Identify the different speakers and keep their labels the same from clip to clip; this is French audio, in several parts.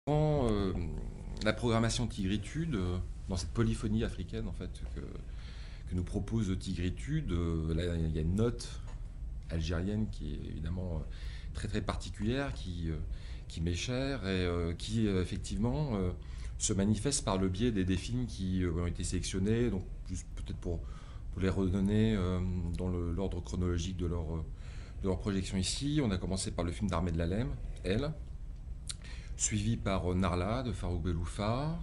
Speaker 1: Dans la programmation Tigritude, dans cette polyphonie africaine en fait que nous propose Tigritude, là il y a une note algérienne qui est évidemment très très particulière, qui m'est chère et qui effectivement se manifeste par le biais des films qui ont été sélectionnés, donc juste peut-être pour les redonner dans l'ordre chronologique de leur projection ici. On a commencé par le film d'Ahmed Lalem, Elle, suivi par Narla de Farouk Beloufa,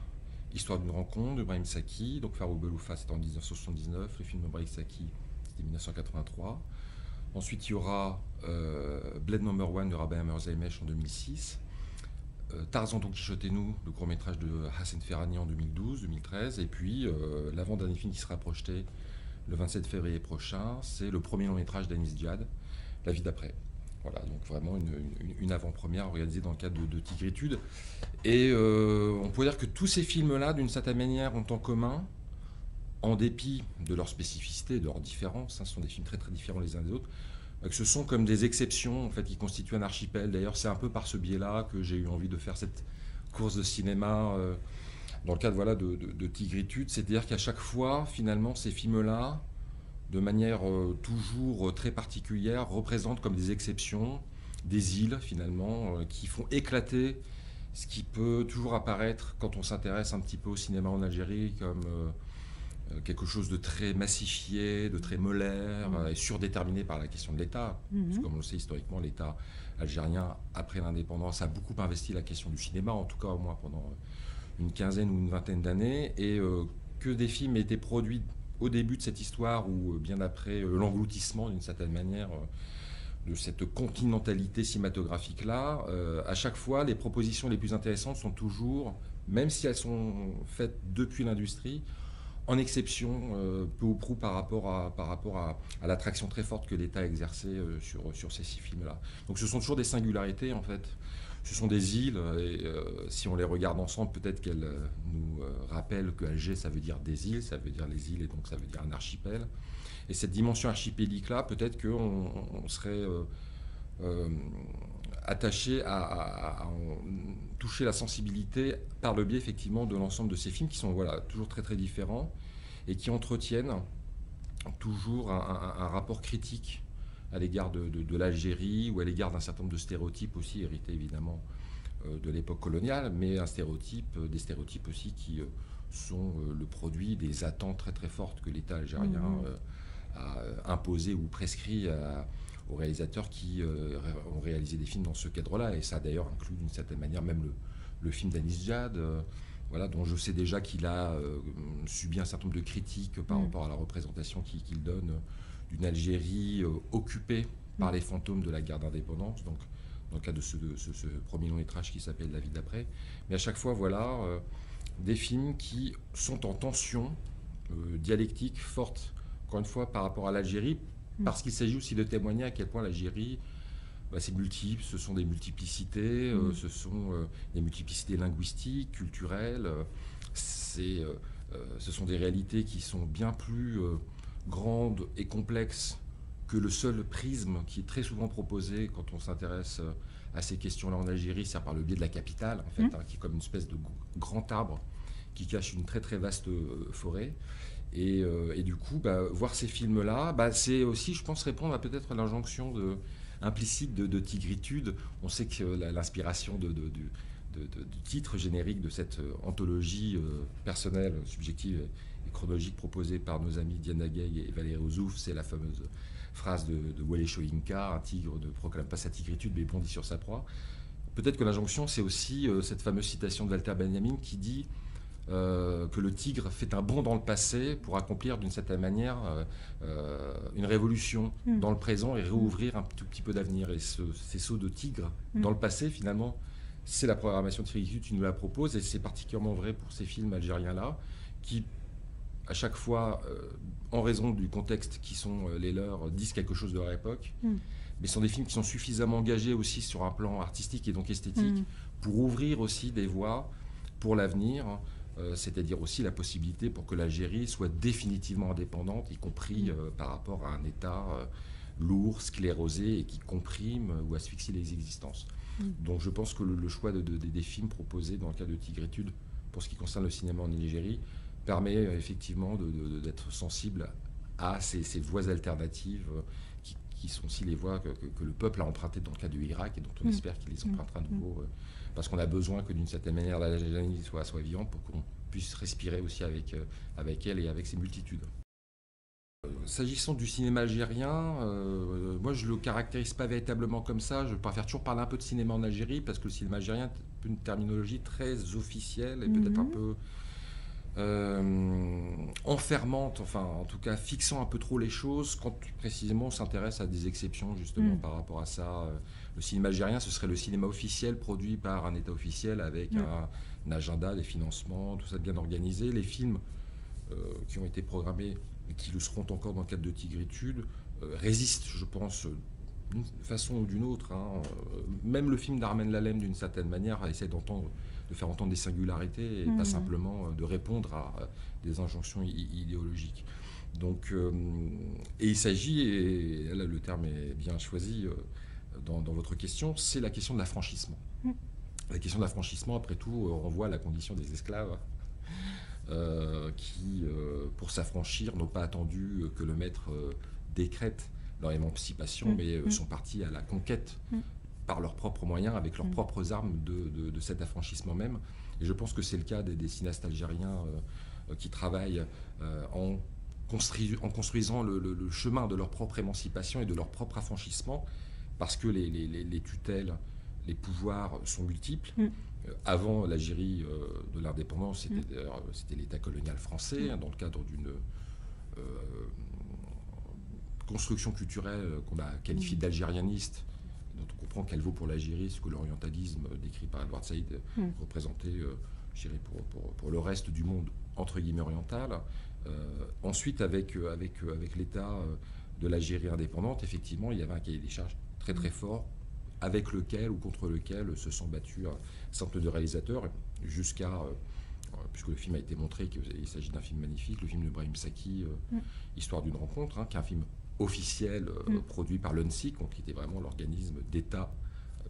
Speaker 1: Histoire d'une rencontre de Brahim Saki. Donc Farouk Beloufa c'était en 1979, le film de Brahim Saki c'était 1983. Ensuite il y aura Blade Number One de Rabah Merzaimesh en 2006. Tarzan Don Quichotte et nous, le court métrage de Hassan Ferrani en 2012-2013. Et puis l'avant-dernier film qui sera projeté le 27 février prochain, c'est le premier long métrage d'Anis Djad, La vie d'après. Voilà, donc vraiment une avant-première organisée dans le cadre de Tigritude. Et on peut dire que tous ces films-là, d'une certaine manière, ont en commun, en dépit de leur spécificité, de leurs différences, ce sont des films très très différents les uns des autres, que ce sont comme des exceptions en fait, qui constituent un archipel. D'ailleurs, c'est un peu par ce biais-là que j'ai eu envie de faire cette course de cinéma dans le cadre voilà, de Tigritude. C'est-à-dire qu'à chaque fois, finalement, ces films-là, de manière toujours très particulière, représentent comme des exceptions, des îles finalement, qui font éclater ce qui peut toujours apparaître quand on s'intéresse un petit peu au cinéma en Algérie comme quelque chose de très massifié, de très molaire et surdéterminé par la question de l'État. Parce que comme on le sait historiquement, l'État algérien, après l'indépendance, a beaucoup investi la question du cinéma, en tout cas au moins pendant une quinzaine ou une vingtaine d'années, et que des films aient été produits au début de cette histoire ou bien après l'engloutissement d'une certaine manière de cette continentalité cinématographique-là, à chaque fois, les propositions les plus intéressantes sont toujours, même si elles sont faites depuis l'industrie, en exception, peu ou prou par rapport à l'attraction très forte que l'État a exercée sur ces six films-là. Donc ce sont toujours des singularités, en fait. Ce sont des îles, et si on les regarde ensemble, peut-être qu'elles nous rappellent que Alger, ça veut dire des îles, ça veut dire les îles, et donc ça veut dire un archipel. Et cette dimension archipélique-là, peut-être qu'on serait euh, attaché à toucher la sensibilité par le biais effectivement de l'ensemble de ces films qui sont voilà, toujours très très différents et qui entretiennent toujours un rapport critique à l'égard de l'Algérie ou à l'égard d'un certain nombre de stéréotypes aussi hérités évidemment de l'époque coloniale, mais des stéréotypes aussi qui sont le produit des attentes très très fortes que l'État algérien a imposées ou prescrit aux réalisateurs qui ont réalisé des films dans ce cadre-là. Et ça d'ailleurs inclut d'une certaine manière même le film d'Anis Djad, voilà, dont je sais déjà qu'il a subi un certain nombre de critiques par rapport à la représentation qu'il donne d'une Algérie occupée par les fantômes de la guerre d'indépendance. Donc, dans le cadre de ce premier long métrage qui s'appelle La vie d'après. Mais à chaque fois, voilà, des films qui sont en tension dialectique forte, encore une fois, par rapport à l'Algérie, parce qu'il s'agit aussi de témoigner à quel point l'Algérie, c'est multiple, ce sont des multiplicités, ce sont des multiplicités linguistiques, culturelles, ce sont des réalités qui sont bien plus grandes et complexes que le seul prisme qui est très souvent proposé quand on s'intéresse à ces questions-là en Algérie, c'est par le biais de la capitale, en fait, qui est comme une espèce de grand arbre qui cache une très très vaste forêt. Et du coup, voir ces films-là, c'est aussi, je pense, répondre à peut-être l'injonction implicite de Tigritude. On sait que l'inspiration du titre générique de cette anthologie personnelle, subjective et chronologique proposée par nos amis Diana Gay et Valérie Ozouf, c'est la fameuse phrase de Wole Soyinka, un tigre ne proclame pas sa tigritude mais bondit sur sa proie. Peut-être que l'injonction, c'est aussi cette fameuse citation de Walter Benjamin qui dit que le tigre fait un bond dans le passé pour accomplir d'une certaine manière une révolution dans le présent et réouvrir un tout petit peu d'avenir. Et ces sauts de tigre dans le passé, finalement, c'est la programmation de Tigritude qui nous la propose, et c'est particulièrement vrai pour ces films algériens-là, qui, à chaque fois, en raison du contexte qui sont les leurs, disent quelque chose de leur époque, mais ce sont des films qui sont suffisamment engagés aussi sur un plan artistique et donc esthétique pour ouvrir aussi des voies pour l'avenir, c'est-à-dire aussi la possibilité pour que l'Algérie soit définitivement indépendante, y compris par rapport à un État lourd, sclérosé et qui comprime ou asphyxie les existences. Donc je pense que le choix des films proposés dans le cadre de Tigritude, pour ce qui concerne le cinéma en Algérie, permet effectivement d'être sensible à ces voies alternatives qui sont aussi les voies que le peuple a empruntées dans le cas du Irak et dont on espère qu'il les empruntera à nouveau, parce qu'on a besoin que d'une certaine manière l'Algérie soit vivante pour qu'on puisse respirer aussi avec elle et avec ses multitudes. S'agissant du cinéma algérien, moi je le caractérise pas véritablement comme ça. Je préfère toujours parler un peu de cinéma en Algérie parce que le cinéma algérien est une terminologie très officielle et peut-être un peu enfermante, enfin en tout cas fixant un peu trop les choses quand précisément on s'intéresse à des exceptions justement par rapport à ça. Le cinéma algérien, ce serait le cinéma officiel produit par un État officiel avec un agenda, des financements, tout ça bien organisé. Les films qui ont été programmés et qui le seront encore dans le cadre de Tigritude résistent, je pense, d'une façon ou d'une autre. Même le film d'Armen Lalem, d'une certaine manière, essaie de faire entendre des singularités et pas simplement de répondre à des injonctions idéologiques. Donc, et il s'agit, et là le terme est bien choisi dans votre question, c'est la question de l'affranchissement. La question de l'affranchissement, après tout, renvoie à la condition des esclaves. Qui, pour s'affranchir, n'ont pas attendu que le maître décrète leur émancipation, mais sont partis à la conquête par leurs propres moyens, avec leurs propres armes de cet affranchissement même. Et je pense que c'est le cas des cinéastes algériens qui travaillent en construisant le chemin de leur propre émancipation et de leur propre affranchissement, parce que les tutelles, les pouvoirs sont multiples. Avant l'Algérie de l'indépendance, c'était l'État colonial français, dans le cadre d'une construction culturelle qu'on a qualifiée d'algérianiste, dont on comprend qu'elle vaut pour l'Algérie ce que l'orientalisme décrit par Edward Said représentait, je dirais, pour le reste du monde entre guillemets oriental. Ensuite, avec l'État de l'Algérie indépendante, effectivement, il y avait un cahier des charges très très fort, avec lequel ou contre lequel se sont battus un certain nombre de réalisateurs, jusqu'à, puisque le film a été montré, qu'il s'agit d'un film magnifique, le film de Brahim Saki, Histoire d'une rencontre, qui est un film officiel produit par l'UNSIC, qui était vraiment l'organisme d'État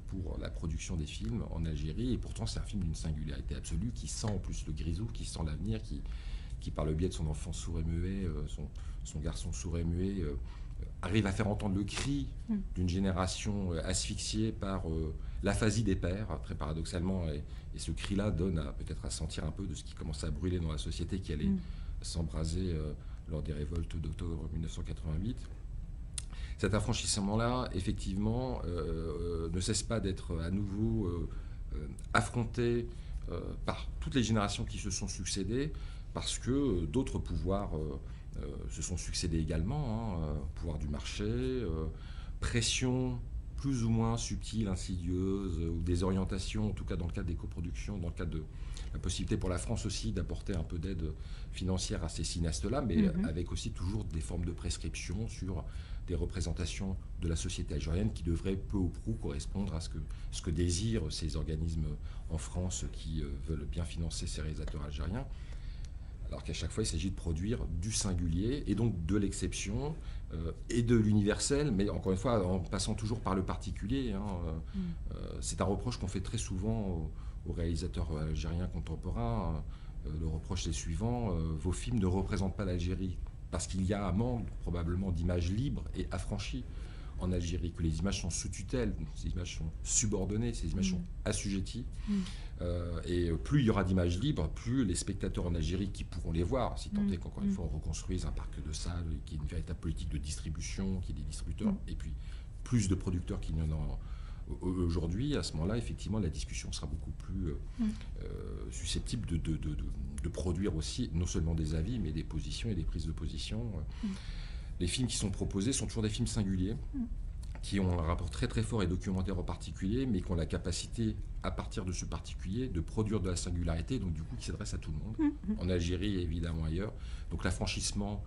Speaker 1: pour la production des films en Algérie, et pourtant c'est un film d'une singularité absolue, qui sent en plus le grisou, qui sent l'avenir, qui par le biais de son enfant sourd et muet, son garçon sourd et muet, arrive à faire entendre le cri d'une génération asphyxiée par l'aphasie des pères, très paradoxalement, et ce cri-là donne peut-être à sentir un peu de ce qui commence à brûler dans la société, qui allait s'embraser lors des révoltes d'octobre 1988. Cet affranchissement-là, effectivement, ne cesse pas d'être à nouveau affronté par toutes les générations qui se sont succédées, parce que d'autres pouvoirs se sont succédés également, pouvoir du marché, pression plus ou moins subtile, insidieuse, ou des orientations, en tout cas dans le cadre des coproductions, dans le cadre de la possibilité pour la France aussi d'apporter un peu d'aide financière à ces cinéastes-là, mais avec aussi toujours des formes de prescription sur des représentations de la société algérienne qui devraient peu ou prou correspondre à ce que désirent ces organismes en France qui veulent bien financer ces réalisateurs algériens. Alors qu'à chaque fois, il s'agit de produire du singulier et donc de l'exception et de l'universel, mais encore une fois, en passant toujours par le particulier. C'est un reproche qu'on fait très souvent aux réalisateurs algériens contemporains. Le reproche est suivant, vos films ne représentent pas l'Algérie, parce qu'il y a un manque probablement d'images libres et affranchies en Algérie, que les images sont sous tutelle, ces images sont subordonnées, ces images sont assujetties. Et plus il y aura d'images libres, plus les spectateurs en Algérie qui pourront les voir, si tant est qu'encore une fois on reconstruise un parc de salles, qui est une véritable politique de distribution, qui est des distributeurs, et puis plus de producteurs qu'il n'y en a aujourd'hui, à ce moment-là, effectivement, la discussion sera beaucoup plus susceptible de produire aussi non seulement des avis, mais des positions et des prises de position. Les films qui sont proposés sont toujours des films singuliers, qui ont un rapport très très fort et documentaire au particulier, mais qui ont la capacité, à partir de ce particulier, de produire de la singularité, donc du coup qui s'adresse à tout le monde, en Algérie et évidemment ailleurs. Donc l'affranchissement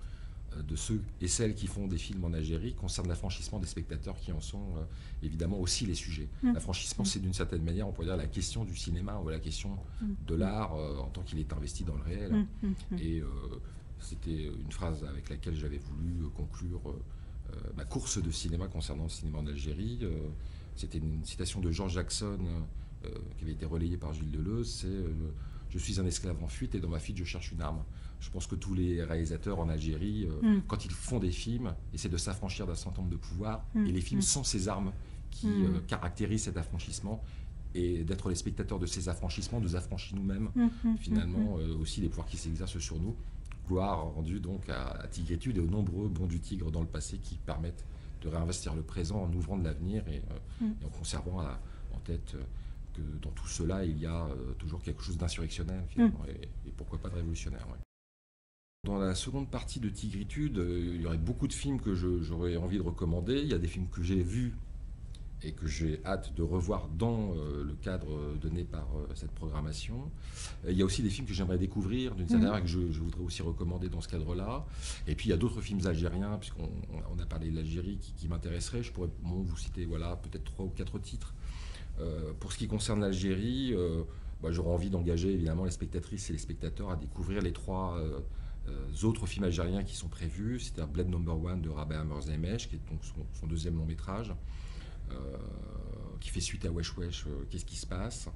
Speaker 1: de ceux et celles qui font des films en Algérie concerne l'affranchissement des spectateurs qui en sont évidemment aussi les sujets. L'affranchissement, c'est d'une certaine manière, on pourrait dire, la question du cinéma ou la question de l'art en tant qu'il est investi dans le réel. Et c'était une phrase avec laquelle j'avais voulu conclure ma course de cinéma concernant le cinéma en Algérie. c'était une citation de George Jackson qui avait été relayée par Gilles Deleuze, c'est je suis un esclave en fuite et dans ma fuite je cherche une arme. Je pense que tous les réalisateurs en Algérie, quand ils font des films, essaient de s'affranchir d'un certain nombre de pouvoirs, et les films sont ces armes qui caractérisent cet affranchissement, et d'être les spectateurs de ces affranchissements nous affranchit nous-mêmes, finalement, aussi les pouvoirs qui s'exercent sur nous. Gloire rendue donc à Tigritude et aux nombreux bonds du tigre dans le passé qui permettent de réinvestir le présent en ouvrant de l'avenir et en conservant en tête que dans tout cela, il y a toujours quelque chose d'insurrectionnel, finalement, et pourquoi pas de révolutionnaire. Ouais. Dans la seconde partie de Tigritude, il y aurait beaucoup de films que j'aurais envie de recommander. Il y a des films que j'ai vus et que j'ai hâte de revoir dans le cadre donné par cette programmation. Il y a aussi des films que j'aimerais découvrir, d'une certaine manière, que je voudrais aussi recommander dans ce cadre-là. Et puis il y a d'autres films algériens, puisqu'on a parlé de l'Algérie, qui m'intéresseraient. Je pourrais vous citer peut-être 3 ou 4 titres. Pour ce qui concerne l'Algérie, j'aurais envie d'engager évidemment les spectatrices et les spectateurs à découvrir les 3 autres films algériens qui sont prévus. C'est-à-dire Bled No. 1 de Rabah Hammer-Zemesh, qui est donc son deuxième long métrage. Qui fait suite à Wesh Wesh, Qu'est-ce qui se passe,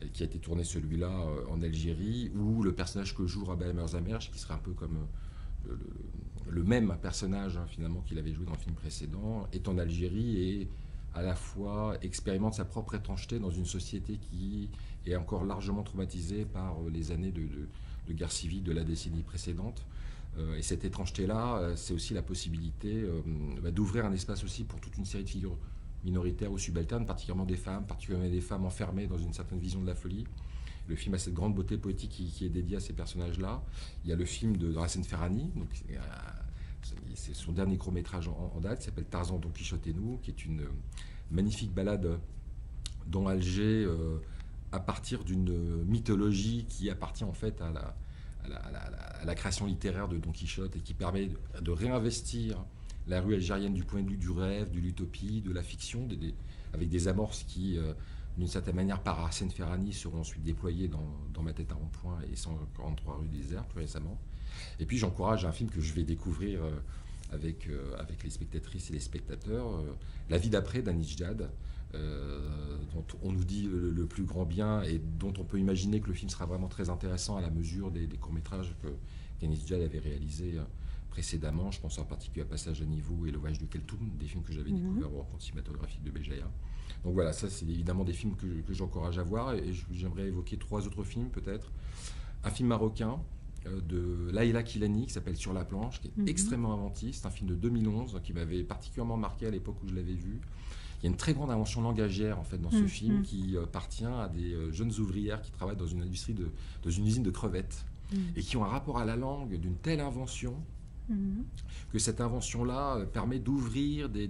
Speaker 1: et qui a été tourné celui-là en Algérie, où le personnage que joue Rabah Hammer-Zemesh, qui serait un peu comme le même personnage finalement qu'il avait joué dans le film précédent, est en Algérie et à la fois expérimente sa propre étrangeté dans une société qui est encore largement traumatisée par les années de guerre civile de la décennie précédente. Et cette étrangeté-là, c'est aussi la possibilité d'ouvrir un espace aussi pour toute une série de figures minoritaires ou subalternes, particulièrement des femmes enfermées dans une certaine vision de la folie. Le film a cette grande beauté poétique qui est dédiée à ces personnages-là. Il y a le film de Hassan Ferrani, donc c'est son dernier court-métrage en date, qui s'appelle Tarzan, Don Quichotte et nous, qui est une magnifique balade dans Alger à partir d'une mythologie qui appartient en fait à la création littéraire de Don Quichotte et qui permet de réinvestir la rue algérienne du point de vue du rêve, de l'utopie, de la fiction, avec des amorces qui, d'une certaine manière, par Arsène Ferrani, seront ensuite déployées dans Ma tête à rond-point et 143 rue des Airs, plus récemment. Et puis j'encourage un film que je vais découvrir avec les spectatrices et les spectateurs, La vie d'après d'Anis Djad, dont on nous dit le plus grand bien et dont on peut imaginer que le film sera vraiment très intéressant à la mesure des courts-métrages qu'Anis Djad avait réalisés précédemment. Je pense en particulier à Passage à niveau et Le voyage de Keltoum, des films que j'avais découverts au rencontre cinématographique de Béjaïa. Donc voilà, ça c'est évidemment des films que j'encourage à voir et j'aimerais évoquer 3 autres films peut-être. Un film marocain de Laïla Kilani qui s'appelle Sur la planche, qui est extrêmement inventif. C'est un film de 2011 qui m'avait particulièrement marqué à l'époque où je l'avais vu. Il y a une très grande invention langagière en fait dans ce film qui appartient à des jeunes ouvrières qui travaillent dans une industrie dans une usine de crevettes et qui ont un rapport à la langue d'une telle invention que cette invention-là permet d'ouvrir des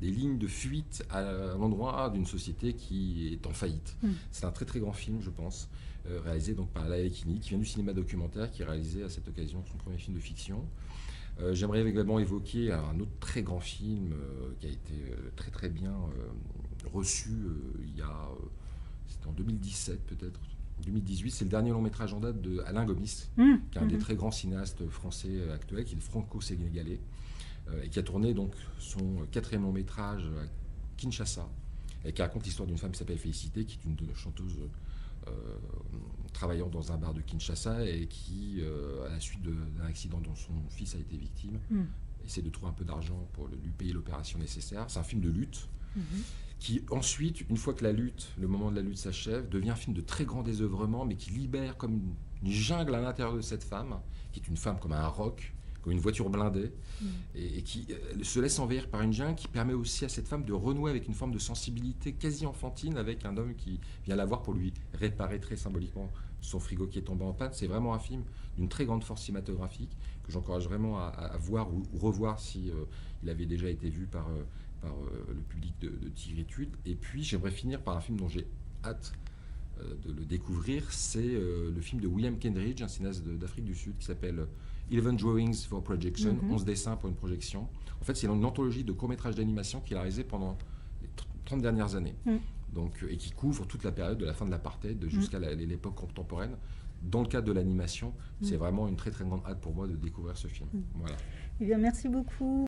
Speaker 1: lignes de fuite à l'endroit d'une société qui est en faillite. C'est un très très grand film, je pense, réalisé donc par Laïla Kilani, qui vient du cinéma documentaire, qui a réalisé à cette occasion son premier film de fiction. J'aimerais également évoquer un autre très grand film qui a été très très bien reçu c'était en 2017 peut-être, 2018, c'est le dernier long métrage en date de Alain Gomis, qui est un des très grands cinéastes français actuels, qui est franco-sénégalais, et qui a tourné donc son 4e long métrage à Kinshasa, et qui raconte l'histoire d'une femme qui s'appelle Félicité, qui est une chanteuse travaillant dans un bar de Kinshasa et qui, à la suite d'un accident dont son fils a été victime, essaie de trouver un peu d'argent pour lui payer l'opération nécessaire. C'est un film de lutte qui ensuite, une fois que le moment de la lutte s'achève, devient un film de très grand désœuvrement, mais qui libère comme une jungle à l'intérieur de cette femme, qui est une femme comme un roc, comme une voiture blindée, et qui se laisse envahir par une jungle qui permet aussi à cette femme de renouer avec une forme de sensibilité quasi enfantine avec un homme qui vient la voir pour lui réparer très symboliquement son frigo qui est tombé en panne. C'est vraiment un film d'une très grande force cinématographique que j'encourage vraiment à voir ou revoir si il avait déjà été vu par le public de Tigritude. Et puis j'aimerais finir par un film dont j'ai hâte de le découvrir, c'est le film de William Kendridge, un cinéaste d'Afrique du Sud, qui s'appelle 11 Drawings for Projection, 11 dessins pour une projection. En fait, c'est une anthologie de courts-métrages d'animation qu'il a réalisé pendant les 30 dernières années, donc, et qui couvre toute la période de la fin de l'apartheid jusqu'à l'époque contemporaine. Dans le cadre de l'animation, c'est vraiment une très très grande hâte pour moi de découvrir ce film. Voilà.
Speaker 2: Eh bien, merci beaucoup.